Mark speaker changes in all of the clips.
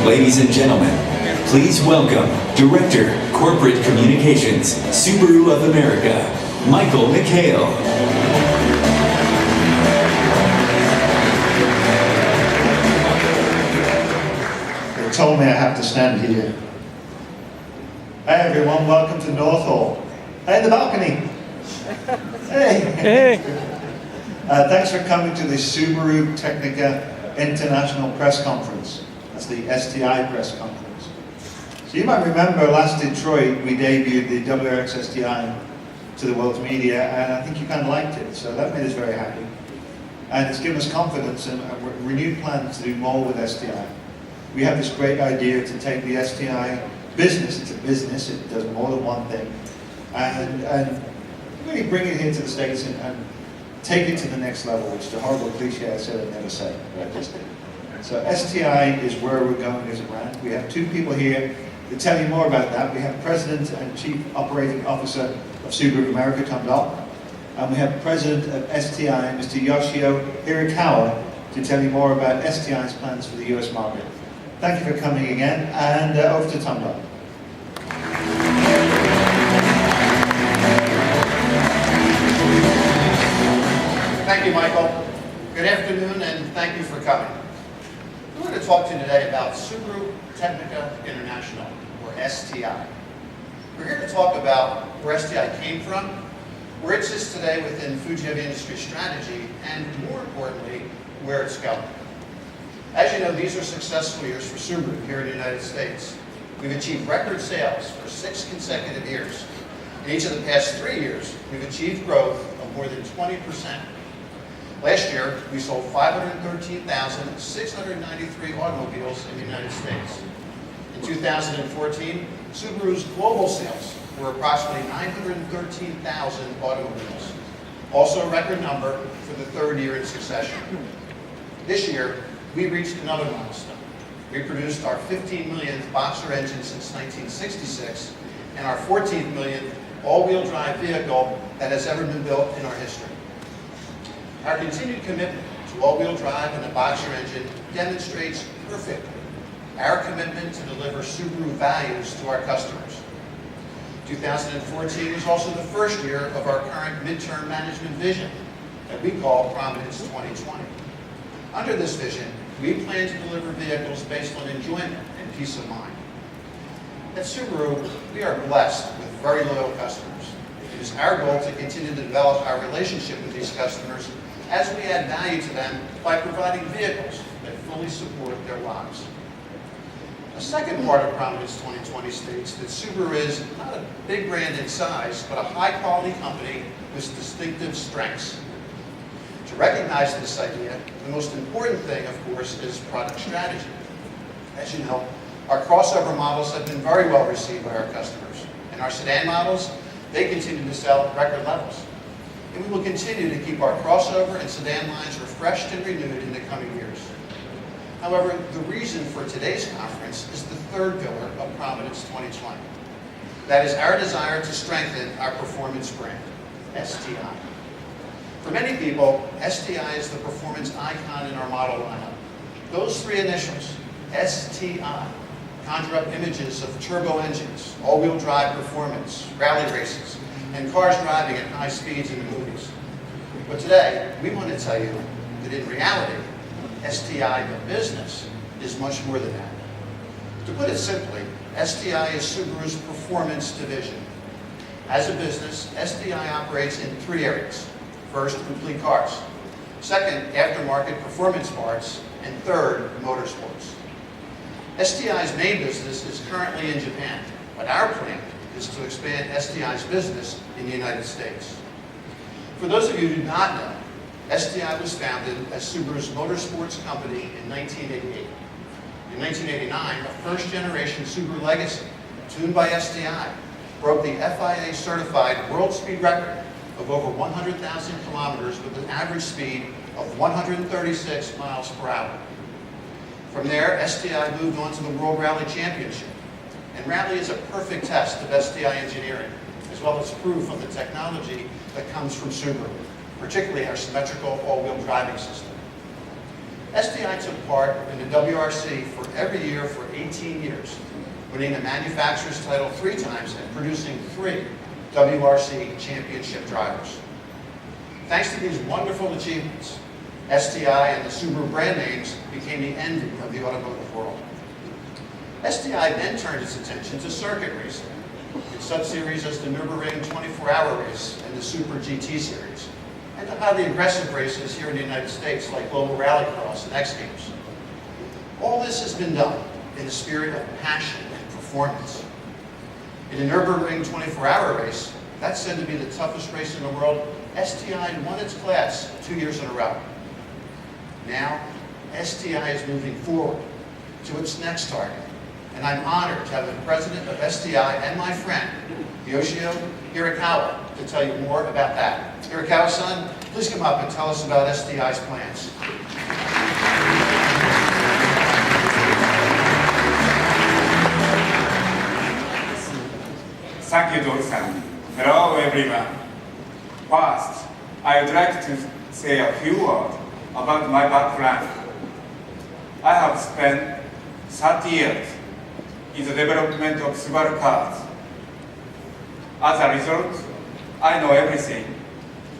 Speaker 1: Ladies and gentlemen, please welcome Director, Corporate Communications, Subaru of America, Michael McHale.
Speaker 2: They told me I have to stand here. Hi everyone, welcome to North Hall. Hey, the balcony. Hey. Thanks for coming to the Subaru Technica International Press Conference. That's the STI press conference. So you might remember last Detroit, we debuted the WRX STI to the world's media, and I think you kind of liked it, so that made us very happy. And it's given us confidence and renewed plans to do more with STI. We have this great idea to take the STI business, it's a business, it does more than one thing, and really bring it here to the States and take it to the next level, which is a horrible cliche I said I'd never say, but I just did. So STI is where we're going as a brand. We have two people here to tell you more about that. We have President and Chief Operating Officer of Subaru of America, Tom Dopp, and we have President of STI, Mr. Yoshio Hirakawa, to tell you more about STI's plans for the US market. Thank you for coming again, and over to Tom Dopp.
Speaker 3: Thank you, Michael. Good afternoon, and thank you for coming. We're going to talk to you today about Subaru Technica International, or STI. We're here to talk about where STI came from, where it sits today within Fuji Heavy Industry strategy, and more importantly, where it's going. As you know, these are successful years for Subaru here in the United States. We've achieved record sales for 6 consecutive years. In each of the past 3 years, we've achieved growth of more than 20%. Last year, we sold 513,693 automobiles in the United States. In 2014, Subaru's global sales were approximately 913,000 automobiles, also a record number for the 3rd year in succession. This year, we reached another milestone. We produced our 15 millionth Boxer engine since 1966 and our 14th millionth all-wheel drive vehicle that has ever been built in our history. Our continued commitment to all-wheel drive and the Boxer engine demonstrates perfectly our commitment to deliver Subaru values to our customers. 2014 is also the first year of our current midterm management vision that we call Prominence 2020. Under this vision, we plan to deliver vehicles based on enjoyment and peace of mind. At Subaru, we are blessed with very loyal customers. It is our goal to continue to develop our relationship with these customers as we add value to them by providing vehicles that fully support their lives. A second part of Prominence 2020 states that Subaru is not a big brand in size, but a high-quality company with distinctive strengths. To recognize this idea, the most important thing, of course, is product strategy. As you know, our crossover models have been very well received by our customers, and our sedan models, they continue to sell at record levels. And we will continue to keep our crossover and sedan lines refreshed and renewed in the coming years. However, the reason for today's conference is the third pillar of Prominence 2020. That is our desire to strengthen our performance brand, STI. For many people, STI is the performance icon in our model lineup. Those three initials, STI, conjure up images of turbo engines, all-wheel drive performance, rally races, and cars driving at high speeds in the movies. But today, we want to tell you that in reality, STI, the business, is much more than that. To put it simply, STI is Subaru's performance division. As a business, STI operates in three areas. First, complete cars. Second, aftermarket performance parts. And third, motorsports. STI's main business is currently in Japan, but our plan is to expand STI's business in the United States. For those of you who do not know, STI was founded as Subaru's motorsports company in 1988. In 1989, a first-generation Subaru Legacy, tuned by STI, broke the FIA-certified world speed record of over 100,000 kilometers with an average speed of 136 miles per hour. From there, STI moved on to the World Rally Championship. And Rally is a perfect test of STI engineering, as well as proof of the technology that comes from Subaru, particularly our symmetrical all-wheel driving system. STI took part in the WRC for every year for 18 years, winning the manufacturer's title 3 times and producing 3 WRC championship drivers. Thanks to these wonderful achievements, STI and the Subaru brand names became the envy of the automotive world. STI then turned its attention to circuit racing, in sub-series as the Nürburgring 24-hour race and the Super GT series, and to highly aggressive races here in the United States like Global Rallycross and X Games. All this has been done in the spirit of passion and performance. In the Nürburgring 24-hour race, that's said to be the toughest race in the world, STI won its class 2 years in a row. Now, STI is moving forward to its next target, and I'm honored to have the president of STI and my friend, Yoshio Hirakawa, to tell you more about that. Hirakawa-san, please come up and tell us about STI's plans.
Speaker 4: Thank you, Doru-san. Hello, everyone. First, I would like to say a few words about my background. I have spent 30 years in the development of Subaru cars. As a result, I know everything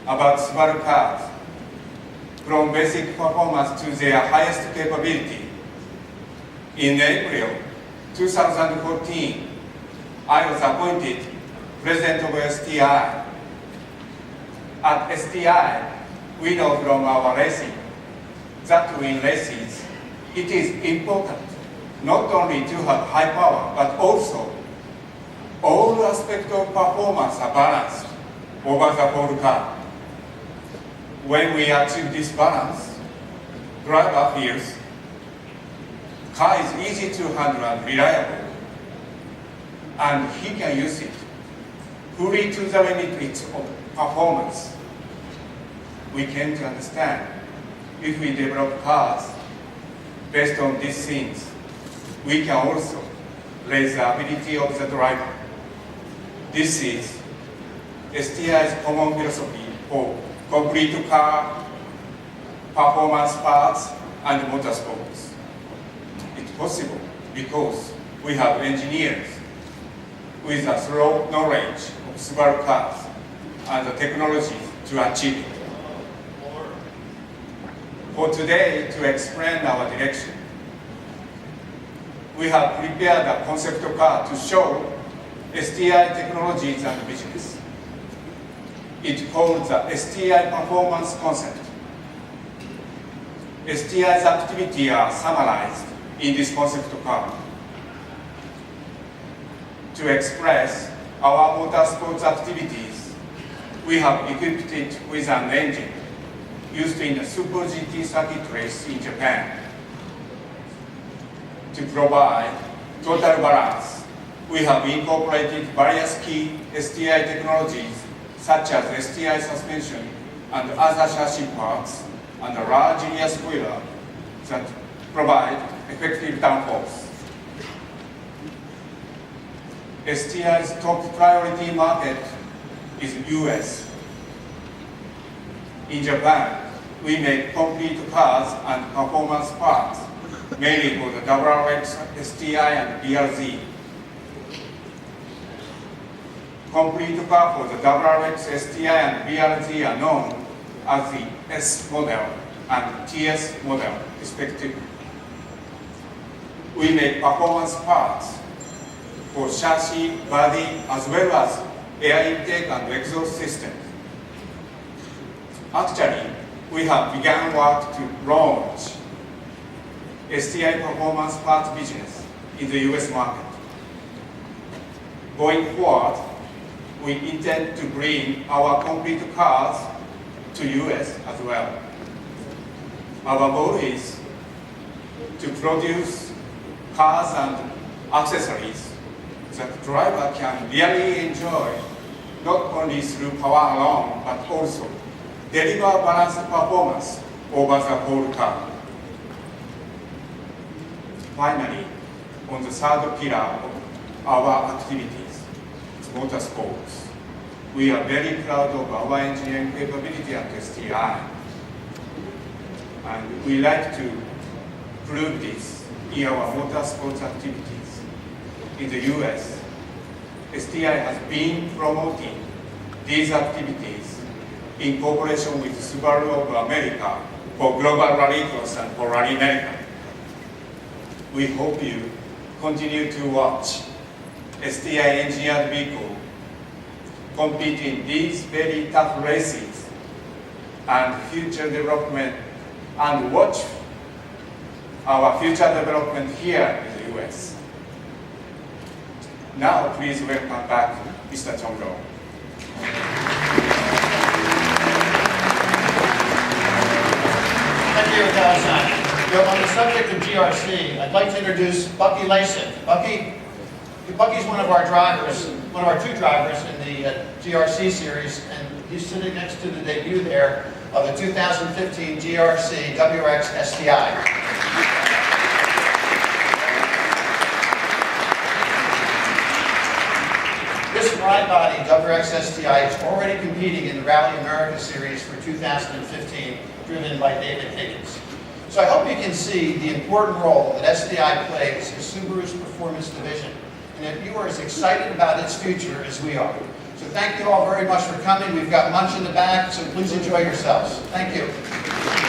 Speaker 4: about Subaru cars, from basic performance to their highest capability. In April 2014, I was appointed president of STI. At STI, we know from our racing that in races, it is important not only to have high power, but also all aspects of performance are balanced over the whole car. When we achieve this balance, driver feels car is easy to handle and reliable, and he can use it fully to the limit its performance. We came to understand if we develop cars based on these things, we can also raise the ability of the driver. This is STI's common philosophy for complete car, performance parts, and motorsports. It's possible because we have engineers with a thorough knowledge of Subaru cars and the technology to achieve it. For today, to explain our direction, we have prepared a concept car to show STI technologies and business. It's called the STI Performance Concept. STI's activity are summarized in this concept car. To express our motorsports activities, we have equipped it with an engine used in the Super GT circuit race in Japan. To provide total balance, we have incorporated various key STI technologies such as STI suspension and other chassis parts and a large rear spoiler that provide effective downforce. STI's top priority market is US. In Japan, we make complete cars and performance parts, mainly for the RRX, STI, and BRZ. Complete car for the RRX, STI, and BRZ are known as the S model and TS model, respectively. We make performance parts for chassis, body, as well as air intake and exhaust systems. Actually, we have begun work to launch STI performance parts business in the US market. Going forward, we intend to bring our complete cars to US as well. Our goal is to produce cars and accessories that driver can really enjoy, not only through power alone, but also deliver balanced performance over the whole car. Finally, on the third pillar of our activities, motorsports, we are very proud of our engineering capability at STI. And we like to prove this in our motorsports activities. In the US, STI has been promoting these activities in cooperation with Subaru of America for Global Rallycross and for Rally America. We hope you continue to watch STI engineered vehicle compete in these very tough races and future development, and watch our future development here in the US. Now, please welcome back Mr. Chongro.
Speaker 3: Thank you, Kawasaki. On the subject of GRC, I'd like to introduce Bucky Lasik. Bucky's one of our drivers, one of our two drivers in the GRC series, and he's sitting next to the debut there of the 2015 GRC WRX STI. This ride body, WRX STI, is already competing in the Rally America Series for 2015, driven by David Higgins. So I hope you can see the important role that STI plays in Subaru's performance division, and that you are as excited about its future as we are. So thank you all very much for coming. We've got lunch in the back, so please enjoy yourselves. Thank you.